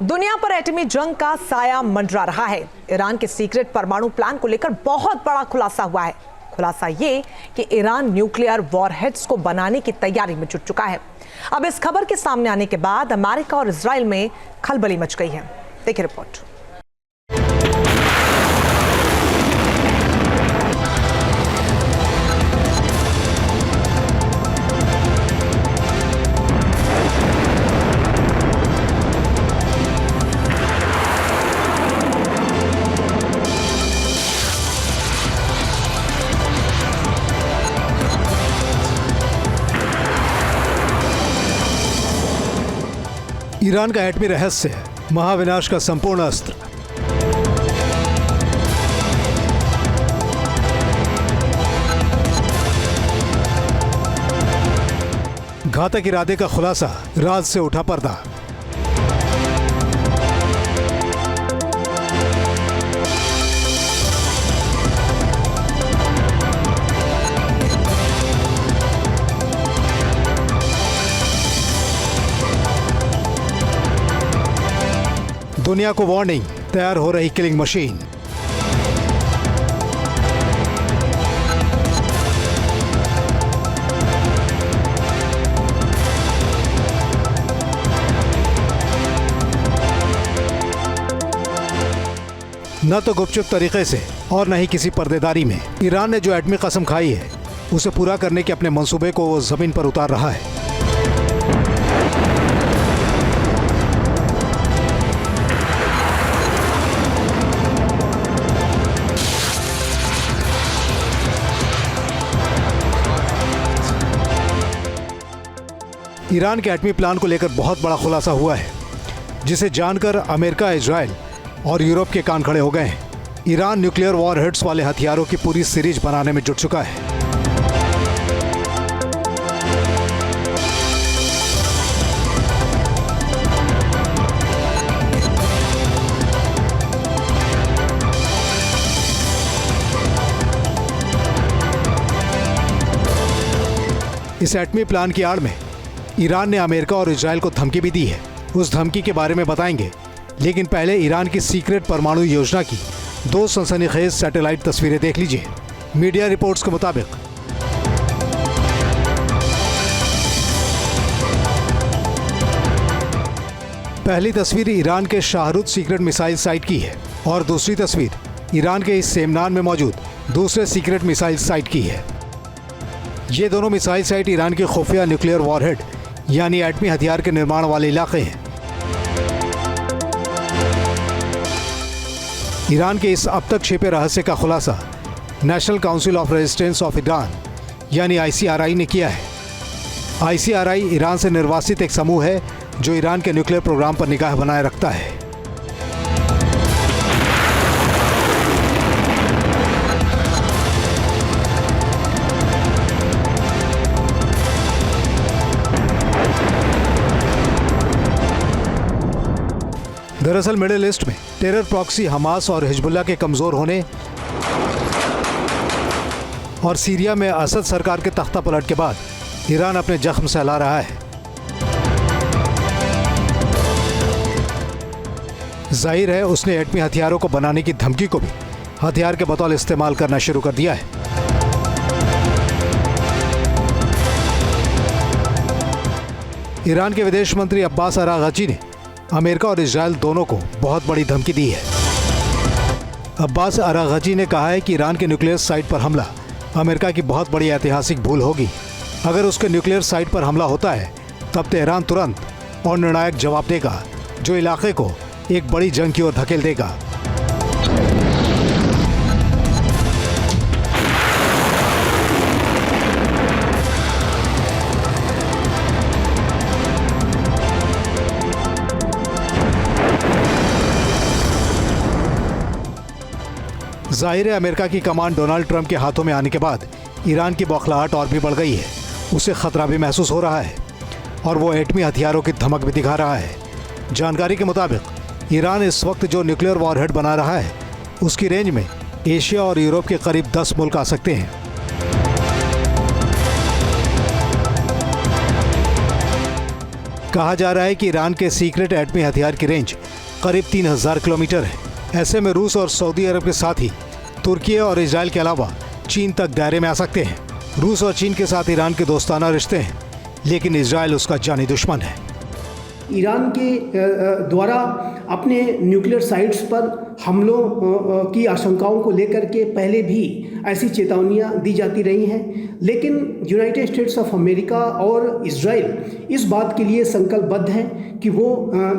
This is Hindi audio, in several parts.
दुनिया पर एटमी जंग का साया मंडरा रहा है। ईरान के सीक्रेट परमाणु प्लान को लेकर बहुत बड़ा खुलासा हुआ है। खुलासा ये कि ईरान न्यूक्लियर वॉरहेड्स को बनाने की तैयारी में जुट चुका है। अब इस खबर के सामने आने के बाद अमेरिका और इजराइल में खलबली मच गई है। देखिए रिपोर्ट। ईरान का एटमी रहस्य है महाविनाश का संपूर्ण अस्त्र। घातक इरादे का खुलासा, राज से उठा पर्दा। दुनिया को वार्निंग, तैयार हो रही किलिंग मशीन। न तो गुपचुप तरीके से और न ही किसी पर्देदारी में ईरान ने जो एटमी कसम खाई है उसे पूरा करने के अपने मंसूबे को वो जमीन पर उतार रहा है। ईरान के एटमी प्लान को लेकर बहुत बड़ा खुलासा हुआ है, जिसे जानकर अमेरिका, इजराइल और यूरोप के कान खड़े हो गए हैं। ईरान न्यूक्लियर वॉरहेड्स वाले हथियारों की पूरी सीरीज बनाने में जुट चुका है। इस एटमी प्लान की आड़ में ईरान ने अमेरिका और इजराइल को धमकी भी दी है। उस धमकी के बारे में बताएंगे, लेकिन पहले ईरान की सीक्रेट परमाणु योजना की 2 सनसनीखेज सैटेलाइट तस्वीरें देख लीजिए। मीडिया रिपोर्ट्स के मुताबिक पहली तस्वीर ईरान के शाहरुद सीक्रेट मिसाइल साइट की है और दूसरी तस्वीर ईरान के इस सेमनान में मौजूद दूसरे सीक्रेट मिसाइल साइट की है। ये दोनों मिसाइल साइट ईरान के खुफिया न्यूक्लियर वॉरहेड यानी एटमी हथियार के निर्माण वाले इलाके हैं। ईरान के इस अब तक छिपे रहस्य का खुलासा national council of resistance of Iran यानी ICRI ने किया है। ICRI ईरान से निर्वासित एक समूह है जो ईरान के न्यूक्लियर प्रोग्राम पर निगाह बनाए रखता है। दरअसल मिडिल ईस्ट में टेरर प्रॉक्सी हमास और हिजबुल्लाह के कमजोर होने और सीरिया में असद सरकार के तख्ता पलट के बाद ईरान अपने जख्म सहला रहा है। जाहिर है उसने एटमी हथियारों को बनाने की धमकी को भी हथियार के बतौर इस्तेमाल करना शुरू कर दिया है। ईरान के विदेश मंत्री अब्बास अरागची ने अमेरिका और इजराइल दोनों को बहुत बड़ी धमकी दी है। अब्बास अरागची ने कहा है कि ईरान के न्यूक्लियर साइट पर हमला अमेरिका की बहुत बड़ी ऐतिहासिक भूल होगी। अगर उसके न्यूक्लियर साइट पर हमला होता है तब तेहरान तुरंत और निर्णायक जवाब देगा, जो इलाके को एक बड़ी जंग की ओर धकेल देगा। जाहिर है अमेरिका की कमान डोनाल्ड ट्रंप के हाथों में आने के बाद ईरान की बौखलाहट और भी बढ़ गई है। उसे खतरा भी महसूस हो रहा है और वो एटमी हथियारों की धमक भी दिखा रहा है। जानकारी के मुताबिक ईरान इस वक्त जो न्यूक्लियर वॉरहेड बना रहा है उसकी रेंज में एशिया और यूरोप के करीब 10 मुल्क आ सकते हैं। कहा जा रहा है कि ईरान के सीक्रेट एटमी हथियार की रेंज करीब 3000 किलोमीटर है। ऐसे में रूस और सऊदी अरब के साथ ही तुर्की और इजराइल के अलावा चीन तक दायरे में आ सकते हैं। रूस और चीन के साथ ईरान के दोस्ताना रिश्ते हैं, लेकिन इजराइल उसका जानी दुश्मन है। ईरान के द्वारा अपने न्यूक्लियर साइट्स पर हमलों की आशंकाओं को लेकर के पहले भी ऐसी चेतावनियां दी जाती रही हैं, लेकिन यूनाइटेड स्टेट्स ऑफ अमेरिका और इजराइल इस बात के लिए संकल्पबद्ध हैं कि वो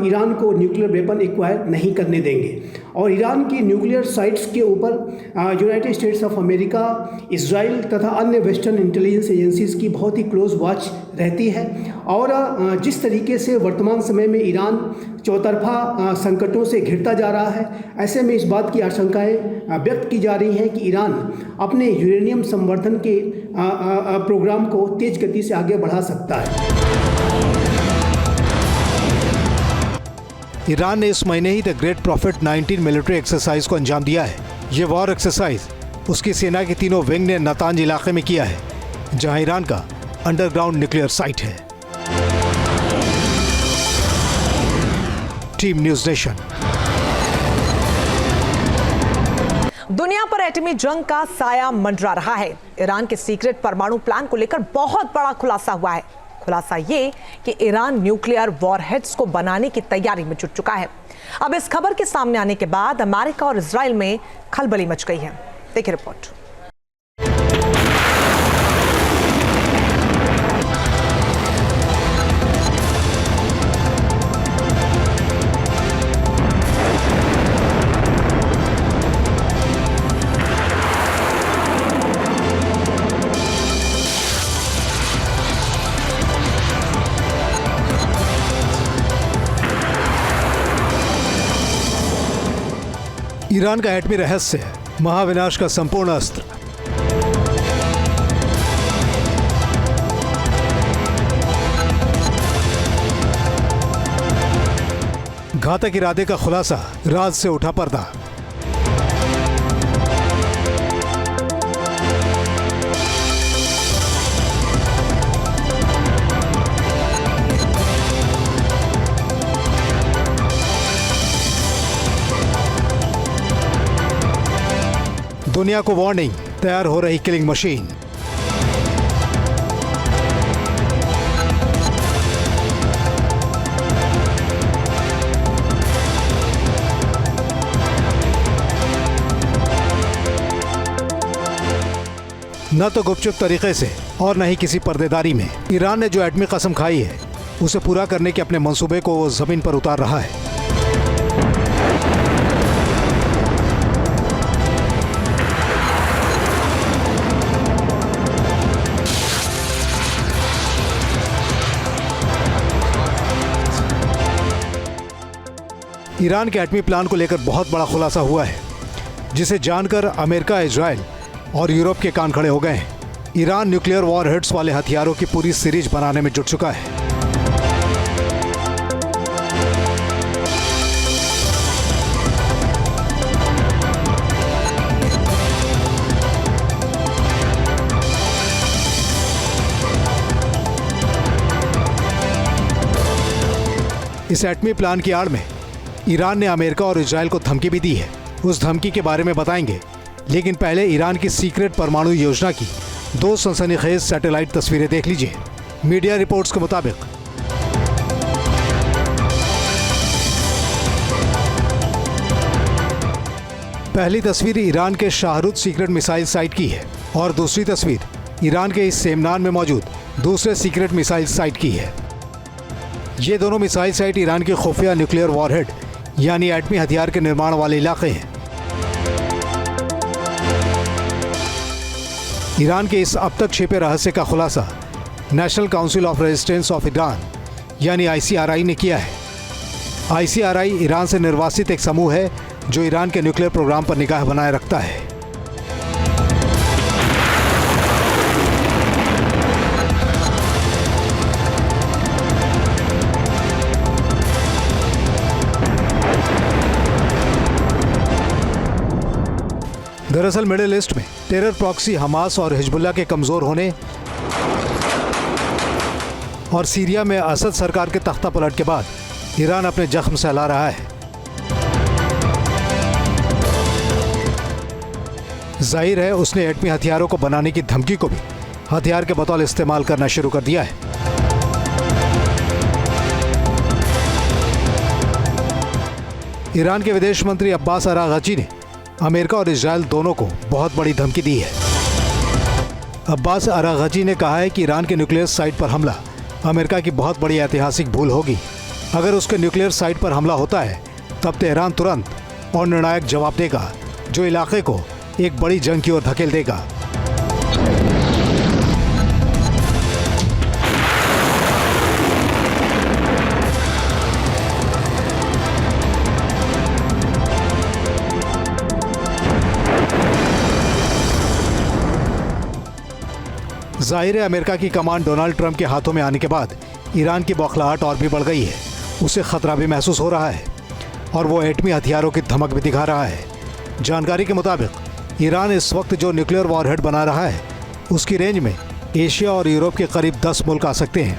ईरान को न्यूक्लियर वेपन एक्वायर नहीं करने देंगे। और ईरान की न्यूक्लियर साइट्स के ऊपर United states of America, Israel तथा अन्य वेस्टर्न इंटेलिजेंस एजेंसीज़ की बहुत ही क्लोज वॉच रहती है। और जिस तरीके से वर्तमान समय में ईरान चौतरफा संकटों से घिरता जा रहा है, ऐसे में इस बात की आशंकाएं व्यक्त की जा रही हैं कि ईरान अपने यूरेनियम संवर्धन के प्रोग्राम को तेज गति से आगे बढ़ा सकता है। ईरान ने इस महीने ही the Great Prophet 19 military exercise को अंजाम दिया है। ये वॉर एक्सरसाइज उसकी सेना के तीनों विंग ने नतांज इलाके में किया है, जहां ईरान का अंडरग्राउंड न्यूक्लियर साइट है। Team news nation. दुनिया पर एटमी जंग का साया मंडरा रहा है। ईरान के सीक्रेट परमाणु प्लान को लेकर बहुत बड़ा खुलासा हुआ है। खुलासा ये कि ईरान न्यूक्लियर वॉरहेड्स को बनाने की तैयारी में जुट चुका है। अब इस खबर के सामने आने के बाद अमेरिका और इजराइल में खलबली मच गई है। देखिए रिपोर्ट। ईरान का एटमी रहस्य है महाविनाश का संपूर्ण अस्त्र। घातक इरादे का खुलासा, राज से उठा पर्दा। दुनिया को वार्निंग, तैयार हो रही किलिंग मशीन। न तो गुपचुप तरीके से और न ही किसी पर्देदारी में ईरान ने जो एटमी कसम खाई है, उसे पूरा करने के अपने मंसूबे को वो जमीन पर उतार रहा है। ईरान के एटमी प्लान को लेकर बहुत बड़ा खुलासा हुआ है, जिसे जानकर अमेरिका, इजराइल और यूरोप के कान खड़े हो गए हैं। ईरान न्यूक्लियर वॉरहेड्स वाले हथियारों की पूरी सीरीज बनाने में जुट चुका है। इस एटमी प्लान की आड़ में ईरान ने अमेरिका और इजराइल को धमकी भी दी है। उस धमकी के बारे में बताएंगे, लेकिन पहले ईरान की सीक्रेट परमाणु योजना की 2 सनसनीखेज सैटेलाइट तस्वीरें देख लीजिए। मीडिया रिपोर्ट्स के मुताबिक पहली तस्वीर ईरान के शाहरुद सीक्रेट मिसाइल साइट की है और दूसरी तस्वीर ईरान के इस सेमनान में मौजूद दूसरे सीक्रेट मिसाइल साइट की है। ये दोनों मिसाइल साइट ईरान के खुफिया न्यूक्लियर वॉरहेड यानी एटमी हथियार के निर्माण वाले इलाके हैं। ईरान के इस अब तक छिपे रहस्य का खुलासा national council of resistance of Iran यानी ICRI ने किया है। ICRI ईरान से निर्वासित एक समूह है जो ईरान के न्यूक्लियर प्रोग्राम पर निगाह बनाए रखता है। दरअसल मिडिल ईस्ट में टेरर प्रॉक्सी हमास और हिजबुल्लाह के कमजोर होने और सीरिया में असद सरकार के तख्ता पलट के बाद ईरान अपने जख्म सहला रहा है। जाहिर है उसने एटमी हथियारों को बनाने की धमकी को भी हथियार के बतौर इस्तेमाल करना शुरू कर दिया है। ईरान के विदेश मंत्री अब्बास अरागची ने अमेरिका और इजराइल दोनों को बहुत बड़ी धमकी दी है। अब्बास अरागची ने कहा है कि ईरान के न्यूक्लियर साइट पर हमला अमेरिका की बहुत बड़ी ऐतिहासिक भूल होगी। अगर उसके न्यूक्लियर साइट पर हमला होता है तब तेहरान तुरंत और निर्णायक जवाब देगा, जो इलाके को एक बड़ी जंग की ओर धकेल देगा। जाहिर है अमेरिका की कमान डोनाल्ड ट्रंप के हाथों में आने के बाद ईरान की बौखलाहट और भी बढ़ गई है। उसे खतरा भी महसूस हो रहा है और वो एटमी हथियारों की धमक भी दिखा रहा है। जानकारी के मुताबिक ईरान इस वक्त जो न्यूक्लियर वॉरहेड बना रहा है उसकी रेंज में एशिया और यूरोप के करीब 10 मुल्क आ सकते हैं।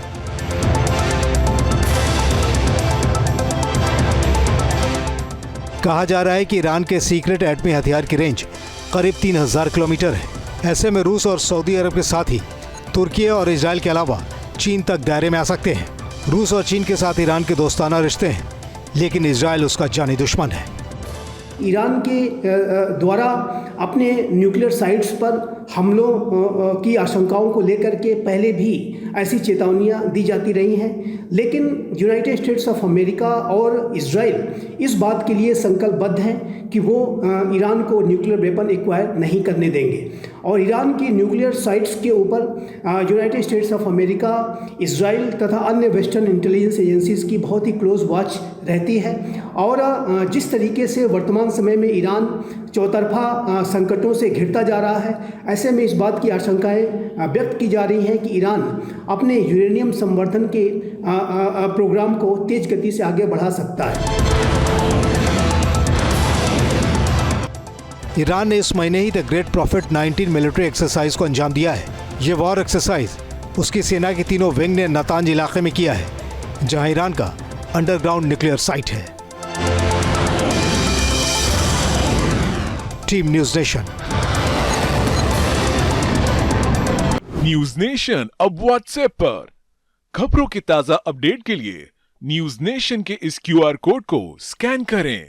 कहा जा रहा है कि ईरान के सीक्रेट एटमी हथियार की रेंज करीब 3000 किलोमीटर है। ऐसे में रूस और सऊदी अरब के साथ ही तुर्की और इजराइल के अलावा चीन तक दायरे में आ सकते हैं। रूस और चीन के साथ ईरान के दोस्ताना रिश्ते हैं, लेकिन इजराइल उसका जानी दुश्मन है। ईरान के द्वारा अपने न्यूक्लियर साइट्स पर हमलों की आशंकाओं को लेकर के पहले भी ऐसी चेतावनियां दी जाती रही हैं, लेकिन यूनाइटेड स्टेट्स ऑफ अमेरिका और इजराइल इस बात के लिए संकल्पबद्ध हैं कि वो ईरान को न्यूक्लियर वेपन एक्वायर नहीं करने देंगे। और ईरान की न्यूक्लियर साइट्स के ऊपर United states of America, Israel तथा अन्य वेस्टर्न इंटेलिजेंस एजेंसीज़ की बहुत ही क्लोज वॉच रहती है। और जिस तरीके से वर्तमान समय में ईरान चौतरफा संकटों से घिरता जा रहा है, ऐसे में इस बात की आशंकाएं व्यक्त की जा रही हैं कि ईरान अपने यूरेनियम संवर्धन के प्रोग्राम को तेज गति से आगे बढ़ा सकता है। ईरान ने इस महीने ही the Great Prophet 19 military exercise को अंजाम दिया है। ये वॉर एक्सरसाइज उसकी सेना की तीनों विंग ने नतांज इलाके में किया है, जहां ईरान का अंडरग्राउंड न्यूक्लियर साइट है। Team news nation. News nation अब व्हाट्सएप पर खबरों की ताजा अपडेट के लिए न्यूज़ नेशन के इस QR कोड को स्कैन करें।